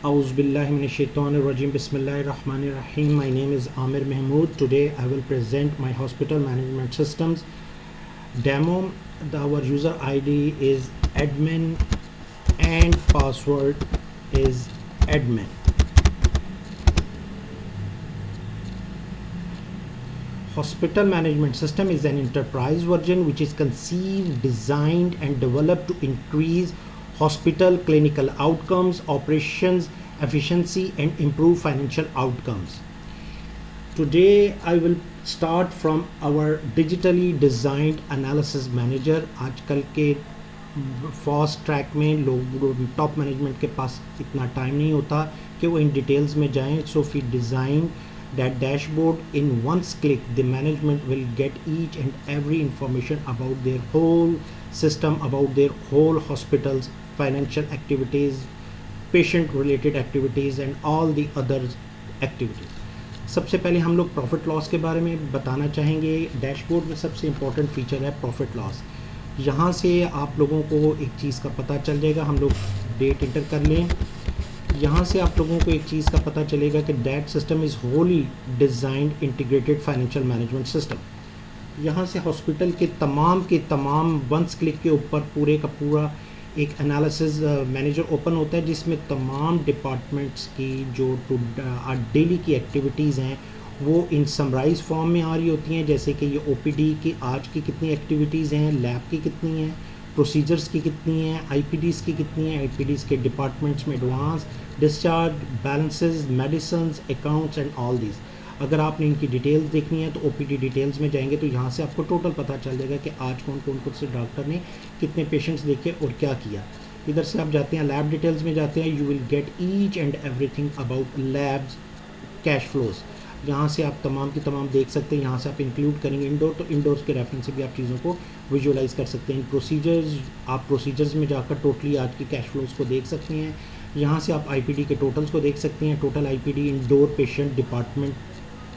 Auzubillahiminashaitanirrajim. Bismillahirrahmanirrahim. My name is Amir Mahmood. Today I will present my hospital management systems demo. Our user ID is admin and password is admin. Hospital management system is an enterprise version which is conceived, designed and developed to increase hospital clinical outcomes, operations efficiency and improve financial outcomes. Today I will start from our digitally designed analysis manager. आजकल के fast track में लोग top management के पास इतना time नहीं होता कि वो इन डिटेल्स में जाएं. So we design that dashboard. In one click the management will get each and every information about their whole system, about their whole hospitals financial activities, patient related activities and all the other activities. सबसे पहले हम लोग profit loss के बारे में बताना चाहेंगे. Dashboard में सबसे इम्पोर्टेंट फीचर है प्रॉफिट लॉस. यहाँ से आप लोगों को एक चीज़ का पता चल जाएगा. हम लोग डेट इंटर कर लें. यहाँ से आप लोगों को एक चीज़ का पता चलेगा कि that system is Holi designed integrated financial management system. यहाँ से हॉस्पिटल के तमाम वंस क्लिक के ऊपर पूरे का पूरा एक एनालिसिस मैनेजर ओपन होता है जिसमें तमाम डिपार्टमेंट्स की जो डेली की एक्टिविटीज़ हैं वो इन समराइज फॉर्म में आ रही होती हैं. जैसे कि ये ओपीडी की आज की कितनी एक्टिविटीज़ हैं, लैब की कितनी हैं, प्रोसीजर्स की कितनी हैं, आईपीडीज़ की कितनी हैं, आईपीडीज़ के डिपार्टमेंट्स में advance, discharge, balances, medicines, accounts and all these. अगर आपने इनकी डिटेल्स देखनी है तो ओपीडी डिटेल्स में जाएंगे तो यहाँ से आपको टोटल पता चल जाएगा कि आज कौन से डॉक्टर ने कितने पेशेंट्स देखे और क्या किया. इधर से आप जाते हैं लैब डिटेल्स में जाते हैं. You will get each and everything about labs cash flows. यहाँ से आप तमाम की तमाम देख सकते हैं. यहाँ से आप इंक्लूड करेंगे इंडोर तो इंडोर्स के रेफरेंस से भी आप चीज़ों को विजुअलाइज कर सकते हैं. प्रोसीजर्स, आप प्रोसीजर्स में जाकर टोटली आज की कैश फ्लोज को देख सकते हैं. यहाँ से आप आईपीडी के टोटल्स को देख सकते हैं. Total IPD indoor patient department,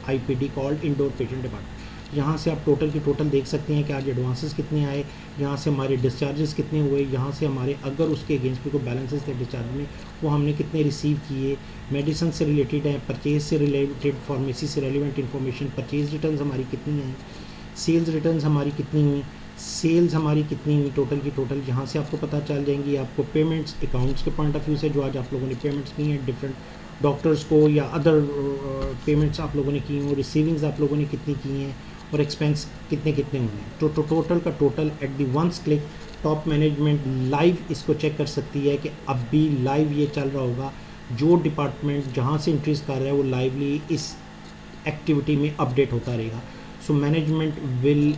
IPD called indoor patient department. यहाँ से आप टोटल की टोटल देख सकते हैं कि आज एडवांसेस कितने आए, यहाँ से हमारे डिस्चार्जेस कितने हुए, यहाँ से हमारे अगर उसके अगेंस्ट भी कोई बैलेंसेस थे डिस्चार्ज में वो हमने कितने रिसीव किए, मेडिसिन से रिलेटेड है, परचेज से रिलेटेड, फार्मेसी से रेलिवेंट इन्फॉर्मेशन, परचेज रिटर्न्स हमारी कितनी हैं, सेल्स रिटर्न्स हमारी कितनी हुई, सेल्स हमारी कितनी हुई, टोटल की टोटल यहाँ से आपको पता चल जाएंगी. आपको पेमेंट्स अकाउंट्स के पॉइंट ऑफ व्यू से जो आज आप लोगों ने पेमेंट्स की हैं डिफरेंट डॉक्टर्स को या अदर पेमेंट्स आप लोगों ने की हैं, रिसीविंग्स आप लोगों ने कितनी की हैं और एक्सपेंस कितने हुए हैं. तो टोटल का total at the ones click top management live इसको चेक कर सकती है कि अब भी लाइव ये चल रहा होगा. जो डिपार्टमेंट जहाँ से इंट्रीज कर रहा है वो लाइवली इस एक्टिविटी में अपडेट होता रहेगा. So management will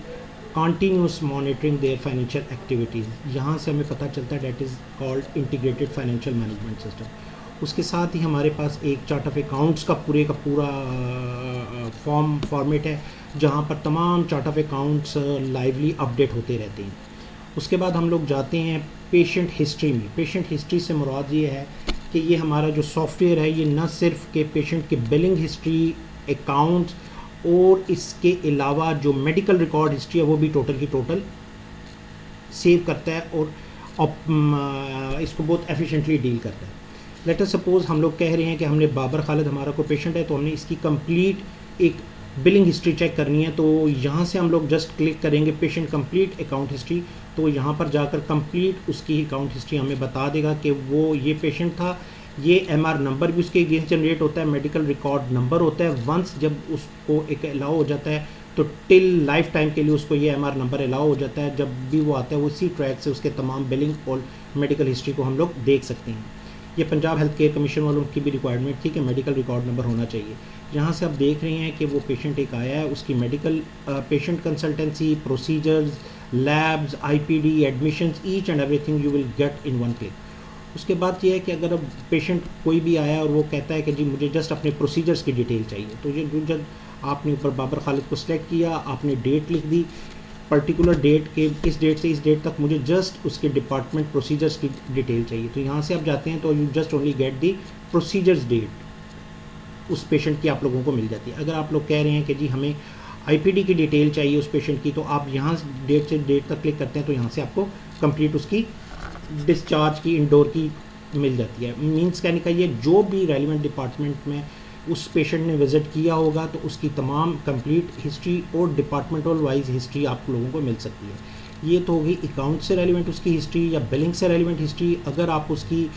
continuous monitoring there financial activities. यहाँ से हमें पता चलता है that is called integrated financial management system. उसके साथ ही हमारे पास एक चार्ट ऑफ अकाउंट्स का पूरा फॉर्मेट है जहाँ पर तमाम chart of accounts lively update होते रहते हैं. उसके बाद हम लोग जाते हैं पेशेंट हिस्ट्री में. पेशेंट हिस्ट्री से मुराद ये है कि ये हमारा जो सॉफ्टवेयर है ये न सिर्फ के पेशेंट के बिलिंग हिस्ट्री, अकाउंट्स और इसके अलावा जो मेडिकल रिकॉर्ड हिस्ट्री है वो भी टोटल की टोटल सेव करता है और इसको बहुत एफिशिएंटली डील करता है. लेट अस सपोज हम लोग कह रहे हैं कि हमने बाबर खालिद हमारा कोई पेशेंट है तो हमने इसकी कंप्लीट एक बिलिंग हिस्ट्री चेक करनी है. तो यहाँ से हम लोग जस्ट क्लिक करेंगे पेशेंट कंप्लीट अकाउंट हिस्ट्री. तो यहाँ पर जाकर कंप्लीट उसकी अकाउंट हिस्ट्री हमें बता देगा कि वो ये पेशेंट था. ये एमआर नंबर भी उसके अगेंस्ट जनरेट होता है, मेडिकल रिकॉर्ड नंबर होता है. वंस जब उसको एक अलाउ हो जाता है तो टिल लाइफ टाइम के लिए उसको ये एमआर नंबर अलाउ हो जाता है. जब भी वो आता है वो इसी ट्रैक से उसके तमाम बिलिंग और मेडिकल हिस्ट्री को हम लोग देख सकते हैं. ये पंजाब हेल्थ केयर कमीशन वालों की भी रिक्वायरमेंट थी कि मेडिकल रिकॉर्ड नंबर होना चाहिए. यहाँ से आप देख रहे हैं कि वो पेशेंट एक आया है, उसकी medical patient consultancy, procedures, labs, IPD, admissions, each and everything you will get in one click. उसके बाद ये है कि अगर अब पेशेंट कोई भी आया और वो कहता है कि जी मुझे जस्ट अपने प्रोसीजर्स की डिटेल चाहिए, तो ये जब आपने ऊपर बाबर खालिद को सिलेक्ट किया, आपने डेट लिख दी, पर्टिकुलर डेट के इस डेट से इस डेट तक मुझे जस्ट उसके डिपार्टमेंट प्रोसीजर्स की डिटेल चाहिए. तो यहाँ से आप जाते हैं तो you just only get the procedures that उस पेशेंट की आप लोगों को मिल जाती है. अगर आप लोग कह रहे हैं कि जी हमें आईपीडी की डिटेल चाहिए उस पेशेंट की, तो आप यहाँ डेट से डेट तक क्लिक करते हैं तो यहाँ से आपको कंप्लीट उसकी डिस्चार्ज की, इंडोर की मिल जाती है। मीन्स कहने का ये जो भी रेलिवेंट डिपार्टमेंट में उस पेशेंट ने विज़िट किया होगा तो उसकी तमाम कंप्लीट हिस्ट्री और डिपार्टमेंटल वाइज हिस्ट्री आप लोगों को मिल सकती है। ये तो होगी अकाउंट से रेलिवेंट उसकी हिस्ट्री या बिलिंग से रेलिवेंट हिस्ट्री। अगर आप उसकी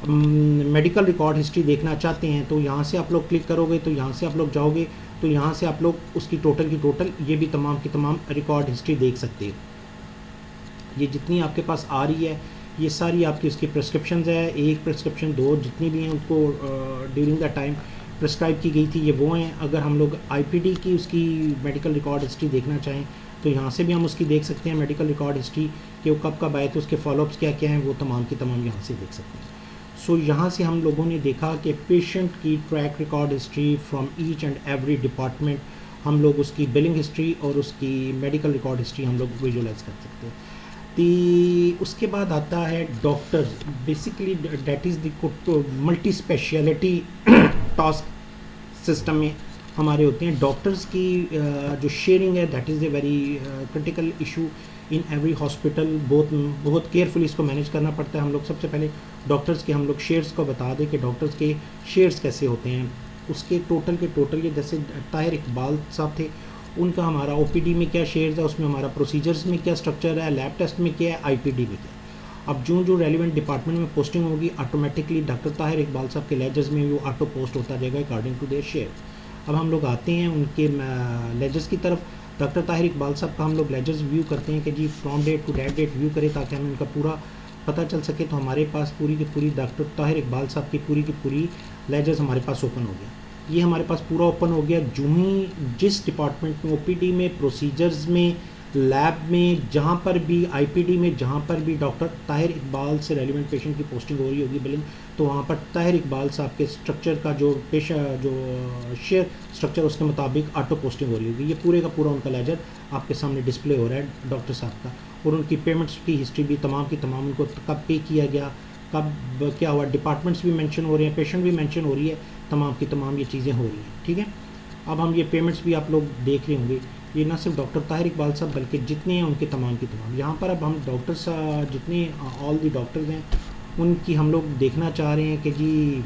मेडिकल रिकॉर्ड हिस्ट्री देखना चाहते हैं तो यहाँ से आप लोग क्लिक करोगे, तो यहाँ से आप लोग जाओगे तो यहाँ से आप लोग उसकी टोटल की टोटल ये भी तमाम की तमाम रिकॉर्ड हिस्ट्री देख सकते हो। ये जितनी आपके पास आ रही है ये सारी आपकी उसकी प्रिस्क्रिप्शंस है, एक प्रिस्क्रिप्शन दो जितनी भी हैं उनको ड्यूरिंग द टाइम प्रिस्क्राइब की गई थी ये वो हैं। अगर हम लोग आईपीडी की उसकी मेडिकल रिकॉर्ड हिस्ट्री देखना चाहें तो यहाँ से भी हम उसकी देख सकते हैं मेडिकल रिकॉर्ड हिस्ट्री कि वो कब कब आए थे, उसके फॉलोअप्स क्या क्या हैं, वो तमाम की तमाम यहाँ से देख सकते हैं। सो यहाँ से हम लोगों ने देखा कि पेशेंट की track record history from each and every department, हम लोग उसकी बिलिंग हिस्ट्री और उसकी मेडिकल रिकॉर्ड हिस्ट्री हम लोग विजुअलाइज कर सकते हैं। उसके बाद आता है doctors, basically that is the multi speciality task system में हमारे होते हैं। डॉक्टर्स की जो शेयरिंग है that is a very critical issue in every hospital. बहुत केयरफुली इसको मैनेज करना पड़ता है। हम लोग सबसे पहले डॉक्टर्स के हम लोग शेयर्स को बता दें कि डॉक्टर्स के शेयर्स कैसे होते हैं। उसके टोटल के टोटल ये जैसे ताहिर इकबाल साहब थे उनका हमारा ओपीडी में क्या शेयर्स है, उसमें हमारा प्रोसीजर्स में क्या स्ट्रक्चर है, लैब टेस्ट में क्या है, आईपीडी में क्या है। अब जो रेलिवेंट डिपार्टमेंट में पोस्टिंग होगी ऑटोमेटिकली डॉक्टर ताहिर इकबाल साहब के लेजर्स में वो ऑटो पोस्ट होता जाएगा अकॉर्डिंग टू देयर शेयर। अब हम लोग आते हैं उनके लेजर्स की तरफ। डॉक्टर ताहिर इकबाल साहब का हम लोग लेजर्स व्यू करते हैं कि जी from date to date view करें ताकि हमें उनका पूरा पता चल सके। तो हमारे पास पूरी की पूरी डॉक्टर ताहिर इकबाल साहब की पूरी लेजर्स हमारे पास ओपन हो गया। ये हमारे पास पूरा ओपन हो गया। जो ही जिस डिपार्टमेंट में ओपीडी में, प्रोसीजर्स में, लैब में, जहाँ पर भी आईपीडी में, जहाँ पर भी डॉक्टर ताहिर इकबाल से रेलिवेंट पेशेंट की पोस्टिंग हो रही होगी बिलिंग, तो वहाँ पर ताहिर इकबाल साहब के स्ट्रक्चर का जो शेयर स्ट्रक्चर उसके मुताबिक ऑटो पोस्टिंग हो रही होगी। ये पूरे का पूरा उनका लेजर आपके सामने डिस्प्ले हो रहा है डॉक्टर साहब का, और उनकी पेमेंट्स की हिस्ट्री भी तमाम की तमाम, उनको कब पे किया गया, कब क्या हुआ, डिपार्टमेंट्स भी मेंशन हो रहे हैं, पेशेंट भी मेंशन हो रही है, तमाम की तमाम ये चीज़ें हो रही हैं। ठीक है, अब हम ये पेमेंट्स भी आप लोग देख रहे होंगे। ये ना सिर्फ डॉक्टर ताहिर इकबाल साहब बल्कि जितने हैं उनके तमाम की तमाम यहाँ पर अब हम डॉक्टर्स जितने ऑल दी डॉक्टर्स हैं उनकी हम लोग देखना चाह रहे हैं कि जी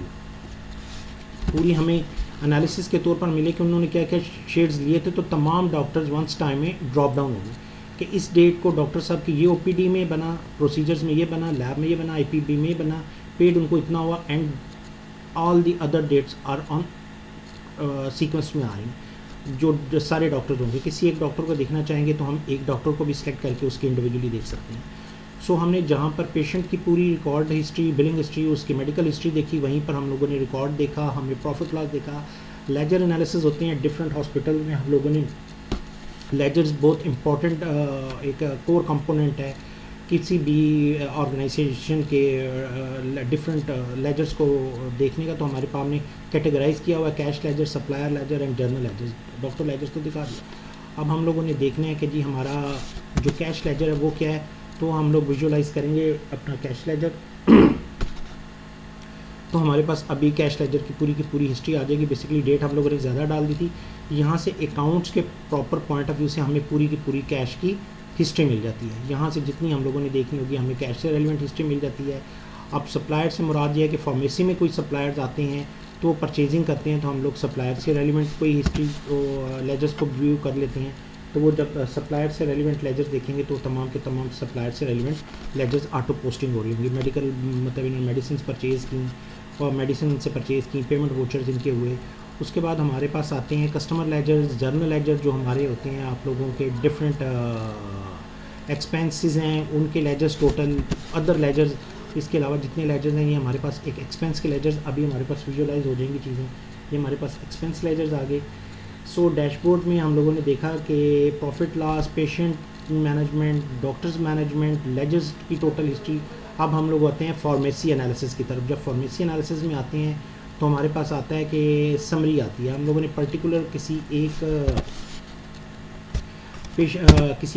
पूरी हमें एनालिसिस के तौर पर मिले कि उन्होंने क्या क्या शेड्स लिए थे। तो तमाम डॉक्टर्स वंस टाइम में ड्रॉप डाउन हो गए कि इस डेट को डॉक्टर साहब की ये ओपीडी में बना, प्रोसीजर्स में ये बना, लैब में ये बना, आईपीबी में बना, पेड उनको इतना हुआ, and all the other dates are on sequence में आ रही हैं। जो सारे डॉक्टर्स होंगे, किसी एक डॉक्टर को देखना चाहेंगे तो हम एक डॉक्टर को भी सिलेक्ट करके उसकी इंडिविजुअली देख सकते हैं। सो हमने जहाँ पर पेशेंट की पूरी रिकॉर्ड हिस्ट्री, बिलिंग हिस्ट्री, उसकी मेडिकल हिस्ट्री देखी, वहीं पर हम लोगों ने रिकॉर्ड देखा, हमने प्रॉफिट लॉस देखा, लेजर एनालिसिस होते हैं डिफरेंट हॉस्पिटल में। हम लोगों ने लेजर्स बहुत इम्पॉर्टेंट एक कोर कंपोनेंट है किसी भी ऑर्गेनाइजेशन के डिफरेंट लेजर्स को देखने का। तो हमारे पास हमने कैटेगराइज किया हुआ है cash ledger, supplier ledger and journal ledgers. Doctor ledgers तो दिखा दिया। अब हम लोगों ने देखना है कि जी हमारा जो कैश लेजर है वो क्या है। तो हम लोग विजुअलाइज करेंगे अपना कैश लेजर। तो हमारे पास अभी कैश लेजर की पूरी हिस्ट्री आ जाएगी। बेसिकली डेट हम लोगों ने ज़्यादा डाल दी थी। यहाँ से अकाउंट्स के प्रॉपर पॉइंट ऑफ व्यू से हमें पूरी की पूरी कैश की हिस्ट्री मिल जाती है। यहाँ से जितनी हम लोगों ने देखनी होगी हमें कैश से रेलिवेंट हिस्ट्री मिल जाती है। अब सप्लायर से मुराद ये है कि फार्मेसी में कोई सप्लायर्स आते हैं तो परचेजिंग करते हैं, तो हम लोग सप्लायर से रेलिवेंट कोई हिस्ट्री लेजर्स को व्यू कर लेते हैं। तो वो जब सप्लायर से रेलिवेंट लेजर्स देखेंगे तो तमाम के तमाम सप्लायर से रेलिवेंट लेजर्स ऑटो पोस्टिंग हो रही होंगी। मेडिकल मतलब इन्होंने मेडिसिन परचेज़ की और मेडिसिन से परचेज़ की, पेमेंट वोचर्स इनके हुए। उसके बाद हमारे पास आते हैं कस्टमर लेजर्स, जर्नल लेजर जो हमारे होते हैं आप लोगों के डिफरेंट एक्सपेंसेस हैं उनके लेजर्स, टोटल अदर लेजर्स। इसके अलावा जितने लेजर्स हैं ये हमारे पास एक एक्सपेंस के लेजर्स अभी हमारे पास विजुअलाइज हो जाएंगी चीज़ें। ये हमारे पास एक्सपेंस लेजर्स आ गए। सो डैशबोर्ड में हम लोगों ने देखा कि profit loss, patient management, doctors management, ledgers की टोटल हिस्ट्री। अब हम लोग आते हैं फार्मेसी एनालिसिस की तरफ। जब फार्मेसी एनालिसिस में आते हैं तो हमारे पास आता है कि समरी आती है। हम लोगों ने पर्टिकुलर किसी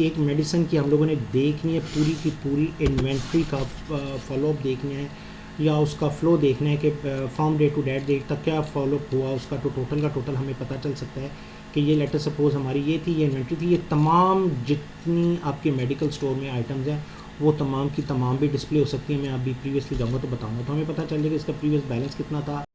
एक मेडिसिन की हम लोगों ने देखनी है, पूरी की पूरी इन्वेंट्री का फॉलोअप देखना है या उसका फ़्लो देखना है कि फ्रॉम डे टू डेट तक क्या फॉलोअप हुआ उसका। तो टोटल का टोटल हमें पता चल सकता है कि ये लेटर सपोज हमारी ये थी, ये इन्वेंट्री थी, ये तमाम जितनी आपके मेडिकल स्टोर में आइटम्स हैं वो तमाम की तमाम भी डिस्प्ले हो सकती है। मैं अभी प्रीवियसली जाऊँगा तो बताऊँगा, तो हमें पता चल जाएगा इसका प्रीवियस बैलेंस कितना था,